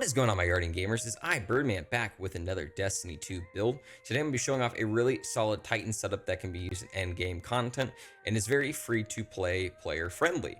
What is going on, my Guardian gamers? It's I, Birdman, back with another Destiny 2 build. Today I'm going to be showing off a really solid Titan setup that can be used in end-game content, and is very free-to-play, player-friendly.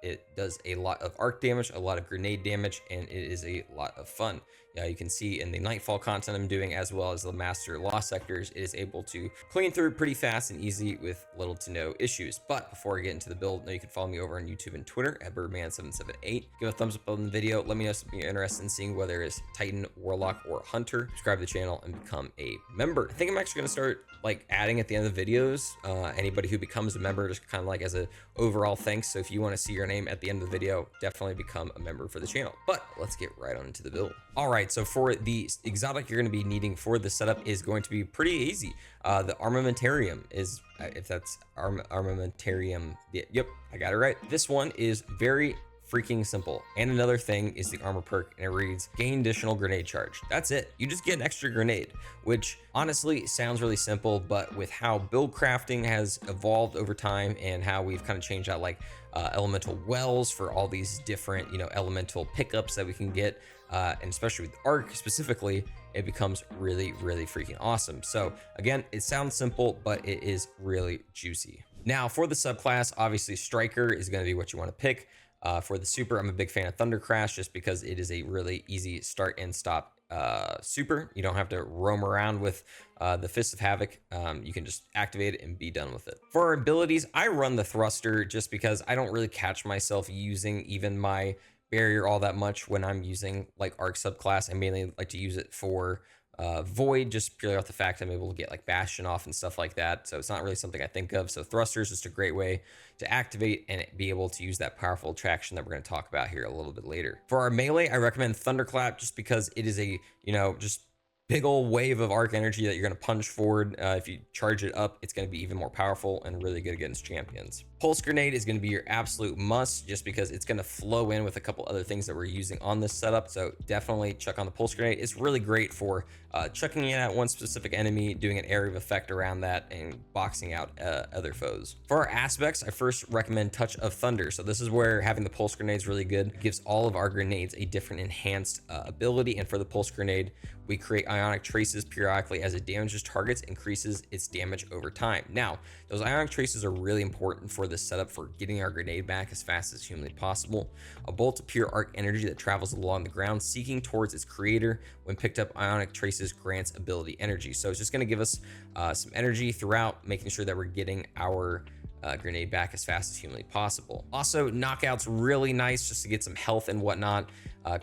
It does a lot of arc damage, a lot of grenade damage, and it is a lot of fun. You can see in the Nightfall content I'm doing, as well as the Master Lost sectors, it is able to clean through pretty fast and easy with little to no issues. But before I get into the build, you can follow me over on YouTube and Twitter at Birdman778. Give a thumbs up on the video. Let me know if you're interested in seeing whether it's Titan, Warlock, or Hunter. Subscribe to the channel and become a member. I think I'm actually going to start adding at the end of the videos anybody who becomes a member, just kind of like as a overall thanks. So if you want to see your name at the end of the video, definitely become a member for the channel. But let's get right on into the build. All right, so for the exotic you're going to be needing for the setup is going to be pretty easy. The armamentarium is, if that's armamentarium, yep, I got it right. This one is very freaking simple. And another thing is the armor perk, and it reads gain additional grenade charge. That's it. You just get an extra grenade, which honestly sounds really simple, but with how build crafting has evolved over time and how we've kind of changed out elemental wells for all these different elemental pickups that we can get, and especially with arc specifically, it becomes really freaking awesome. So again, it sounds simple, but it is really juicy. Now for the subclass, obviously striker is going to be what you want to pick. For the super, I'm a big fan of Thunder Crash just because it is a really easy start and stop super. You don't have to roam around with the Fist of Havoc. You can just activate it and be done with it. For our abilities, I run the thruster just because I don't really catch myself using even my barrier all that much when I'm using arc subclass. I mainly like to use it for void, just purely off the fact I'm able to get bastion off and stuff like that. So it's not really something I think of. So thruster is just a great way to activate and be able to use that powerful attraction that we're going to talk about here a little bit later. For our melee, I recommend Thunderclap just because it is a just big old wave of arc energy that you're going to punch forward. If you charge it up, it's going to be even more powerful and really good against champions. Pulse Grenade is going to be your absolute must just because it's going to flow in with a couple other things that we're using on this setup. So definitely chuck on the Pulse Grenade. It's really great for chucking it at one specific enemy, doing an area of effect around that, and boxing out other foes. For our aspects, I first recommend Touch of Thunder. So this is where having the Pulse Grenade is really good. It gives all of our grenades a different enhanced ability. And for the Pulse Grenade, we create ionic traces periodically as it damages targets, increases its damage over time. Now, those ionic traces are really important for this setup for getting our grenade back as fast as humanly possible. A bolt of pure arc energy that travels along the ground, seeking towards its creator. When picked up, ionic traces grants ability energy. So it's just going to give us some energy throughout, making sure that we're getting our grenade back as fast as humanly possible. Also, knockouts really nice just to get some health and whatnot.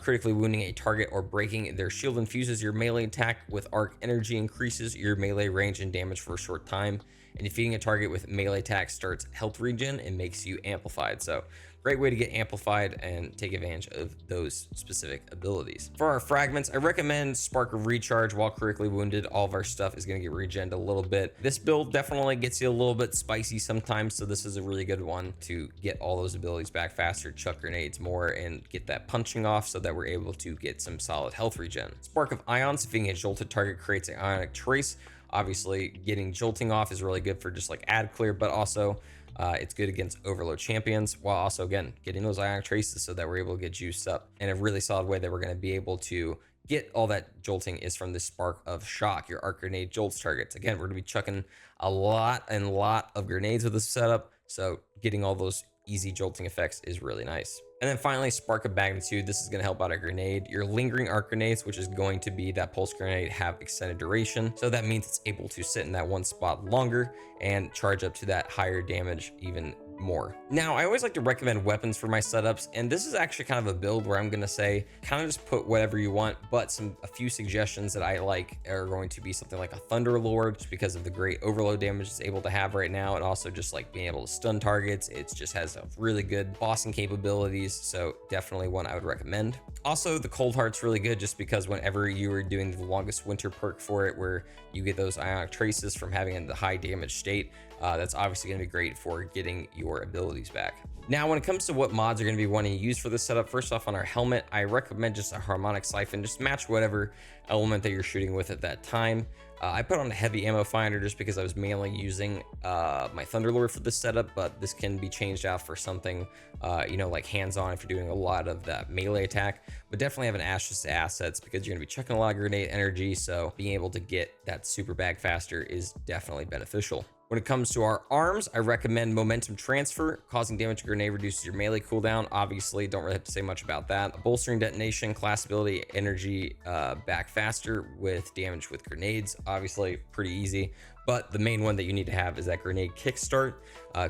Critically wounding a target or breaking their shield infuses your melee attack with arc energy, increases your melee range and damage for a short time. And defeating a target with melee attack starts health regen and makes you amplified. So great way to get amplified and take advantage of those specific abilities. For our fragments, I recommend Spark of Recharge. While critically wounded, all of our stuff is going to get regened a little bit. This build definitely gets you a little bit spicy sometimes, so this is a really good one to get all those abilities back faster, chuck grenades more, and get that punching off so that we're able to get some solid health regen. Spark of Ions, defeating a jolted target creates an ionic trace. Obviously, getting jolting off is really good for just ad clear, but also it's good against overload champions, while also, again, getting those ionic traces so that we're able to get juiced up. And a really solid way that we're going to be able to get all that jolting is from the Spark of Shock. Your arc grenade jolts targets. Again, we're going to be chucking a lot of grenades with this setup, so getting all those easy jolting effects is really nice. And then finally, Spark of Magnitude. This is going to help out a grenade. Your lingering arc grenades, which is going to be that pulse grenade, have extended duration. So that means it's able to sit in that one spot longer and charge up to that higher damage even more. Now, I always like to recommend weapons for my setups, and this is actually kind of a build where I'm going to say kind of just put whatever you want, but a few suggestions that I like are going to be something like a Thunder Lord, just because of the great overload damage it's able to have right now, and also just being able to stun targets. It just has a really good bossing capabilities, so definitely one I would recommend. Also, the Cold Heart's really good just because whenever you are doing the longest winter perk for it, where you get those ionic traces from having it in the high damage state, That's obviously going to be great for getting your abilities back. Now, when it comes to what mods are going to be wanting to use for this setup, first off, on our helmet, I recommend just a harmonic siphon. Just match whatever element that you're shooting with at that time. I put on a heavy ammo finder just because I was mainly using my Thunderlord for this setup, but this can be changed out for something, like hands-on if you're doing a lot of that melee attack. But definitely have an Ashes to assets because you're going to be chucking a lot of grenade energy, so being able to get that super bag faster is definitely beneficial. When it comes to our arms, I recommend momentum transfer. Causing damage to grenade reduces your melee cooldown. Obviously, don't really have to say much about that. Bolstering detonation, class ability, energy back faster with damage with grenades. Obviously, pretty easy. But the main one that you need to have is that grenade kickstart.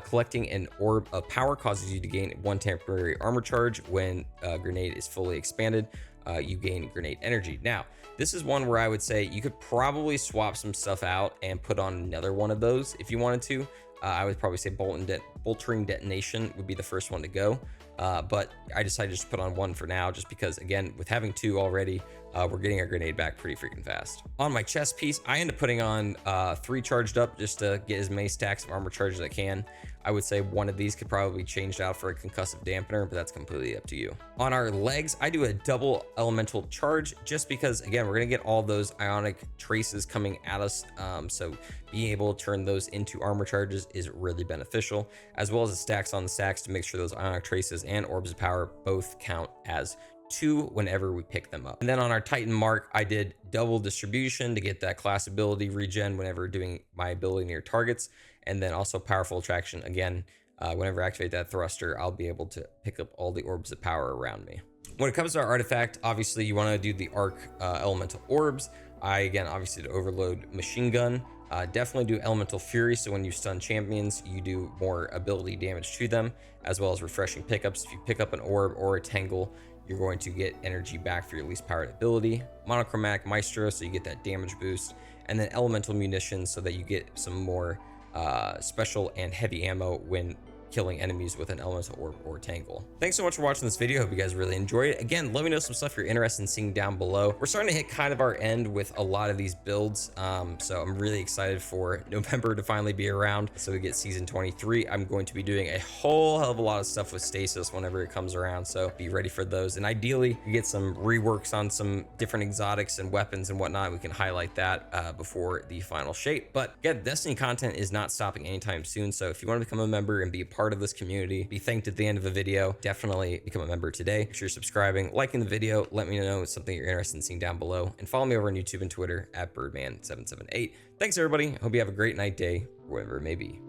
Collecting an orb of power causes you to gain 1 temporary armor charge. When a grenade is fully expanded, you gain grenade energy. Now, this is one where I would say you could probably swap some stuff out and put on another one of those if you wanted to. I would probably say boltering detonation would be the first one to go. But I decided just to put on one for now, just because, again, with having 2 already, we're getting our grenade back pretty freaking fast. On my chest piece, I end up putting on 3 charged up just to get as many stacks of armor charge as I can. I would say one of these could probably be changed out for a concussive dampener, but that's completely up to you. On our legs, I do a double elemental charge just because, again, we're going to get all those ionic traces coming at us. So being able to turn those into armor charges is really beneficial, as well as the stacks on the stacks to make sure those ionic traces and orbs of power both count as 2 whenever we pick them up. And then on our Titan mark, I did double distribution to get that class ability regen whenever doing my ability near targets, and then also powerful attraction. Again, whenever I activate that thruster, I'll be able to pick up all the orbs of power around me. When it comes to our artifact, obviously you want to do the arc elemental orbs. I, again, obviously did overload machine gun. Definitely do elemental fury, so when you stun champions, you do more ability damage to them, as well as refreshing pickups. If you pick up an orb or a tangle, you're going to get energy back for your least powered ability. Monochromatic maestro, so you get that damage boost, and then elemental munitions, so that you get some more special and heavy ammo when killing enemies with an elemental orb or tangle. Thanks so much for watching this video. Hope you guys really enjoyed it. Again, let me know some stuff you're interested in seeing down below. We're starting to hit kind of our end with a lot of these builds, so I'm really excited for November to finally be around so we get season 23. I'm going to be doing a whole hell of a lot of stuff with stasis whenever it comes around, so be ready for those. And ideally, we get some reworks on some different exotics and weapons and whatnot. We can highlight that before the final shape. But again, Destiny content is not stopping anytime soon, so if you want to become a member and be a part of this community, be thanked at the end of a video, definitely become a member today. Make sure you're subscribing, liking the video, let me know it's something you're interested in seeing down below, and follow me over on YouTube and Twitter at Birdman778. Thanks everybody. Hope you have a great night, day, or whatever it may be.